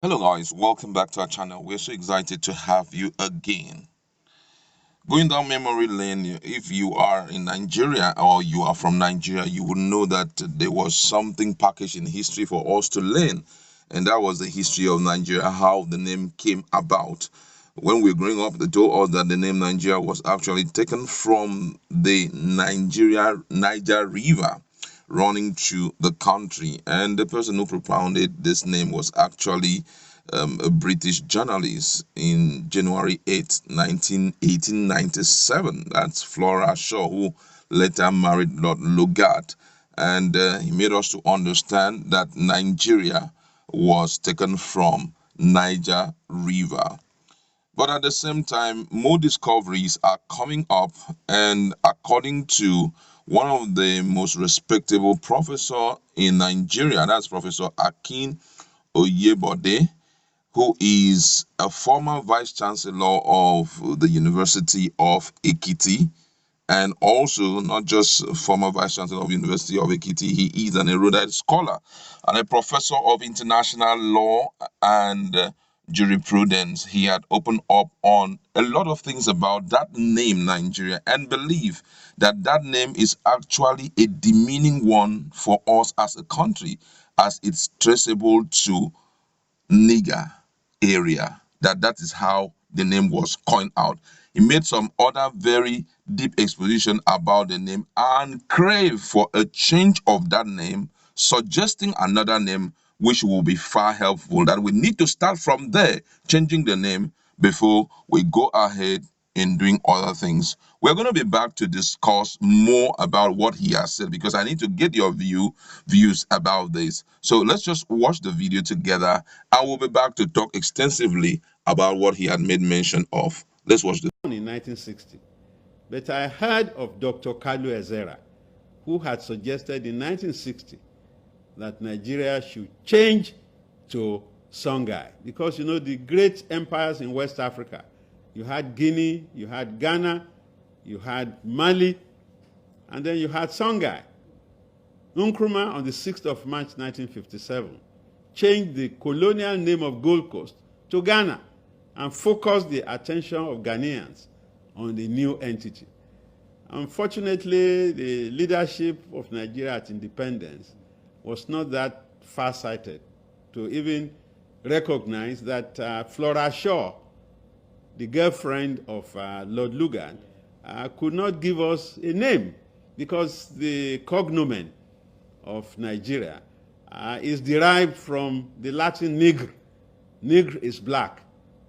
Hello guys, welcome back to our channel. We're so excited to have you again. Going down memory lane, if you are in Nigeria or you are from Nigeria, you will know that there was something packaged in history for us to learn. And that was the history of Nigeria, how the name came about. When we were growing up, they told us that the name Nigeria was actually taken from the Niger River running through the country. And the person who propounded this name was actually a British journalist in January 8th, 1897. That's Flora Shaw, who later married Lord Lugard. And he made us to understand that Nigeria was taken from Niger River. But at the same time, more discoveries are coming up, and according to one of the most respectable professor in Nigeria, that's Professor Akin Oyebode, who is a former vice chancellor of the University of Ekiti, and also not just former vice chancellor of University of Ekiti, he is an erudite scholar and a professor of international law and jurisprudence. He had opened up on a lot of things about that name Nigeria, and believe that that name is actually a demeaning one for us as a country, as it's traceable to Niger area. That is how the name was coined out. He made some other very deep exposition about the name and crave for a change of that name, suggesting another name which will be far helpful. That we need to start from there, changing the name before we go ahead in doing other things. We're going to be back to discuss more about what he has said, because I need to get your views about this. So let's just watch the video together. I will be back to talk extensively about what he had made mention of. Let's watch the in 1960. But I heard of Dr. Kalu Ezera, who had suggested in 1960 that Nigeria should change to Songhai. Because, you know, the great empires in West Africa, you had Guinea, you had Ghana, you had Mali, and then you had Songhai. Nkrumah, on the 6th of March 1957, changed the colonial name of Gold Coast to Ghana and focused the attention of Ghanaians on the new entity. Unfortunately, the leadership of Nigeria at independence was not that far-sighted to even recognize that Flora Shaw, the girlfriend of Lord Lugard, could not give us a name, because the cognomen of Nigeria is derived from the Latin nigr. Nigr is black.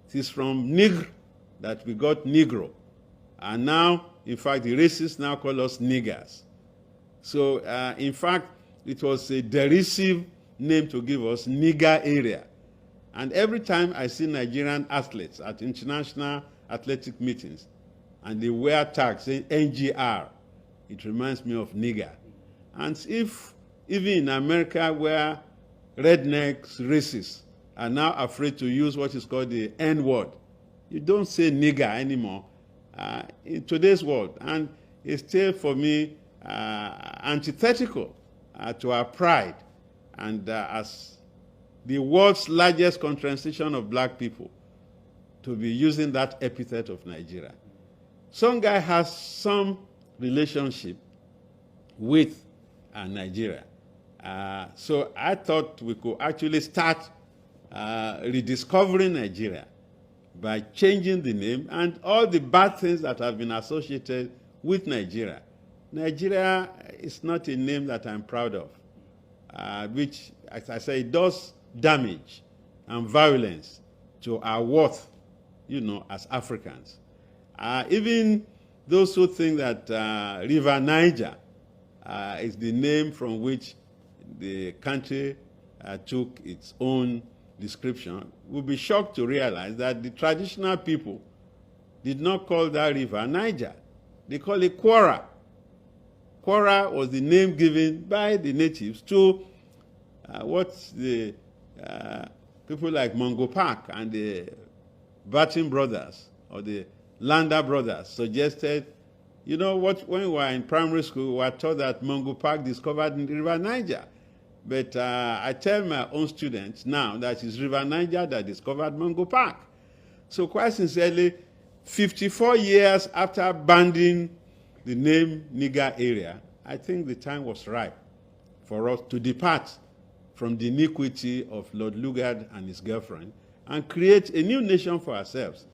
It is from nigr that we got Negro. And now, in fact, the racists now call us niggers. So, in fact, it was a derisive name to give us, nigger area. And every time I see Nigerian athletes at international athletic meetings, and they wear tags saying NGR, it reminds me of nigger. And if even in America, where rednecks, racists are now afraid to use what is called the N word, you don't say nigger anymore in today's world. And it's still, for me, antithetical to our pride. And as the world's largest concentration of black people, to be using that epithet of Nigeria. Songhai has some relationship with Nigeria. So I thought we could actually start rediscovering Nigeria by changing the name and all the bad things that have been associated with Nigeria. Nigeria is not a name that I'm proud of, which, as I say, it does damage and violence to our worth, you know, as Africans. Even those who think that River Niger is the name from which the country took its own description will be shocked to realize that the traditional people did not call that river Niger. They call it Kwara. Kwara was the name given by the natives to what the people like Mungo Park and the Batin brothers or the Landa brothers suggested. You know what? When we were in primary school, we were taught that Mungo Park discovered the river Niger. But I tell my own students now that it's River Niger that discovered Mango Park. So quite sincerely, 54 years after banning the name Niger area, I think the time was ripe for us to depart from the iniquity of Lord Lugard and his girlfriend and create a new nation for ourselves.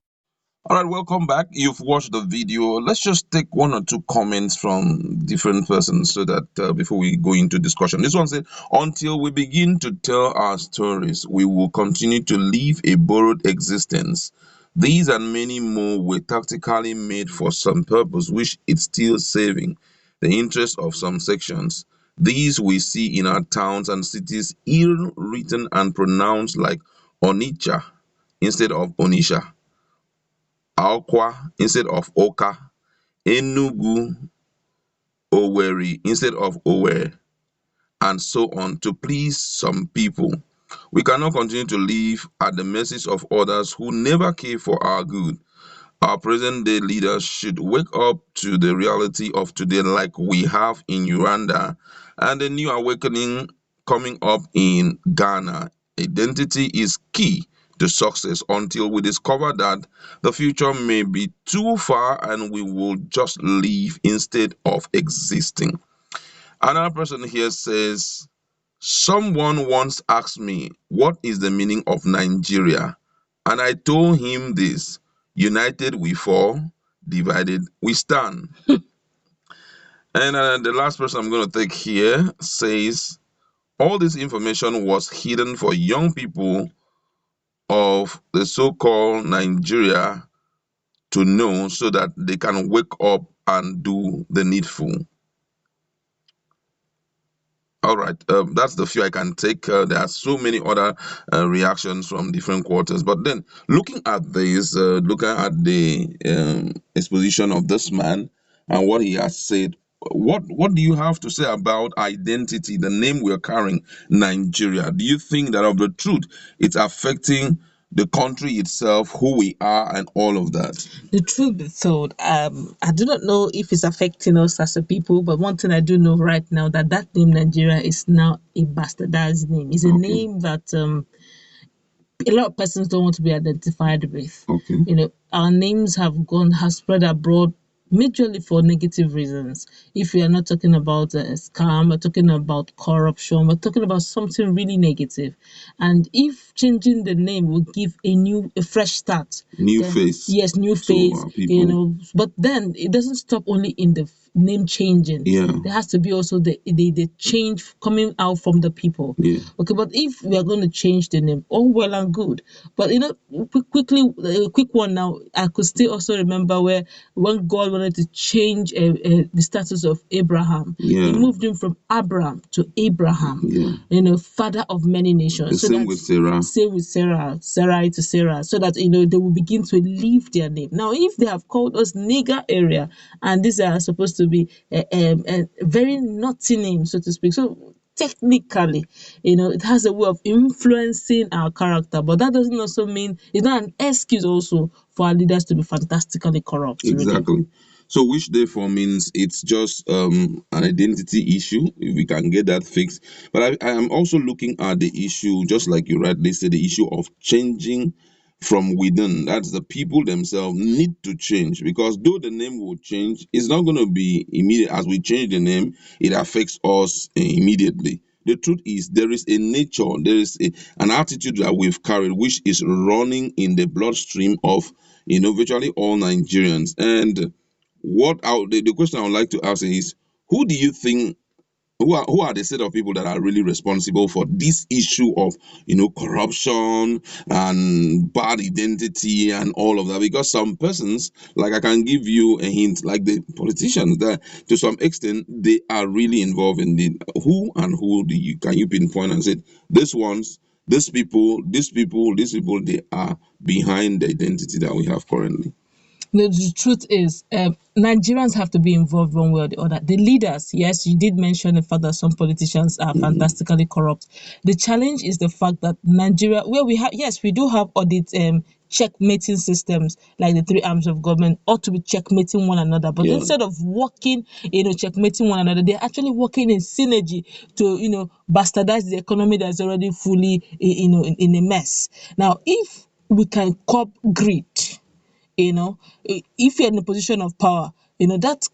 All right, welcome back. You've watched the video. Let's just take one or two comments from different persons so that before we go into discussion. This one said, until we begin to tell our stories, we will continue to live a borrowed existence. These and many more were tactically made for some purpose, which is still serving the interest of some sections. These we see in our towns and cities, ill written and pronounced like Onitsha instead of Onisha, Aukwa instead of Oka, Enugu, Owerri instead of Ower, and so on to please some people. We cannot continue to live at the mercy of others who never care for our good. Our present day leaders should wake up to the reality of today, like we have in Uganda, and the new awakening coming up in Ghana. Identity is key to success. Until we discover that, the future may be too far and we will just live instead of existing. Another person here says, someone once asked me, what is the meaning of Nigeria? And I told him this: united we fall, divided we stand. And the last person I'm going to take here says, all this information was hidden for young people of the so called Nigeria to know so that they can wake up and do the needful. All right, that's the few I can take. There are so many other reactions from different quarters. But then, looking at this, looking at the exposition of this man and what he has said, what do you have to say about identity, the name we're carrying, Nigeria? Do you think that of the truth, it's affecting the country itself, who we are, and all of that? The truth be told, I do not know if it's affecting us as a people, but one thing I do know right now that name Nigeria is now a bastardized name. It's a Okay. name that a lot of persons don't want to be identified with. Okay. Our names have spread abroad majorly for negative reasons. If we are not talking about a scam, we're talking about corruption, we're talking about something really negative. And if changing the name will give a fresh start, New face. Yes, new to face. our people. But then it doesn't stop only in the name changing. Yeah. There has to be also the change coming out from the people. Yeah. Okay, but if we are going to change the name, all well and good. But quickly, a quick one now. I could still also remember when God wanted to change the status of Abraham, Yeah. He moved him from Abraham to Abraham. Yeah. Father of many nations. The same with Sarah. Same with Sarah, Sarai to Sarah, so that they will begin to leave their name. Now, if they have called us Niger area, and these are supposed to be a very naughty name, so to speak, so technically, it has a way of influencing our character, but that doesn't also mean it's not an excuse also for our leaders to be fantastically corrupt. Exactly. Really. So which therefore means it's just an identity issue, if we can get that fixed. But I am also looking at the issue, just like you rightly said, the issue of changing from within. That's the people themselves need to change, because though the name will change, it's not going to be immediate. As we change the name, it affects us immediately. The truth is, there is a nature, there is an attitude that we've carried, which is running in the bloodstream of virtually all Nigerians. And the question I would like to ask is, who do you think, who are the set of people that are really responsible for this issue of corruption and bad identity and all of that? Because some persons, like, I can give you a hint, like the politicians, that to some extent they are really involved in the who, and who can you pinpoint and say this ones, these people, they are behind the identity that we have currently? The truth is, Nigerians have to be involved one way or the other. The leaders, yes, you did mention the fact that some politicians are fantastically corrupt. The challenge is the fact that Nigeria, where we have, yes, we do have audit checkmating systems like the three arms of government ought to be checkmating one another. But Yeah. instead of working, checkmating one another, they're actually working in synergy to, bastardize the economy that's already fully, in a mess. Now, if we can curb greed, if you're in a position of power, that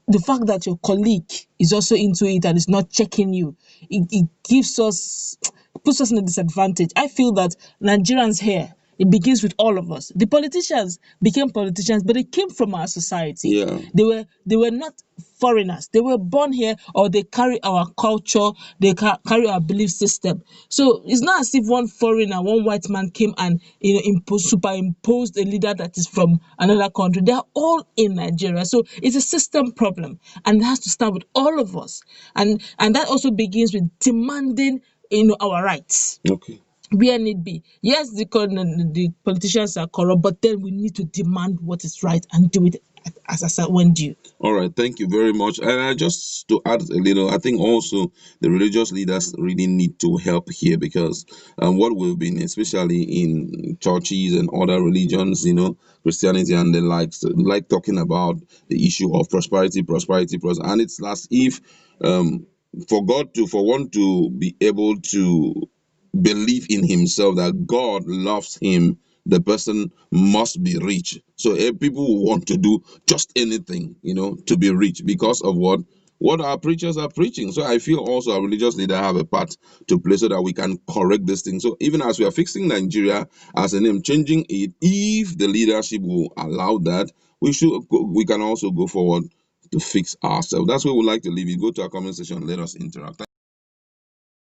the fact that your colleague is also into it and is not checking you, it puts us in a disadvantage. I feel that Nigerians here, it begins with all of us. The politicians became politicians, but they came from our society. Yeah. They were not foreigners. They were born here, or they carry our culture, they carry our belief system. So it's not as if one foreigner, one white man came and superimposed a leader that is from another country. They are all in Nigeria. So it's a system problem, and it has to start with all of us. And that also begins with demanding our rights Okay. where need be. Yes, the politicians are corrupt, but then we need to demand what is right and do it as when due. All right, thank you very much. And just to add a little, I think also the religious leaders really need to help here, because what we've been, especially in churches and other religions, Christianity and the likes, like talking about the issue of prosperity, and it's as if for one to be able to believe in himself that God loves him, the person must be rich. So people will want to do just anything, to be rich, because of what our preachers are preaching. So I feel also our religious leader have a part to play, so that we can correct this thing. So even as we are fixing Nigeria as a name, changing it, if the leadership will allow that, we can also go forward to fix ourselves. That's where we like to leave it. Go to our comment section, let us interact.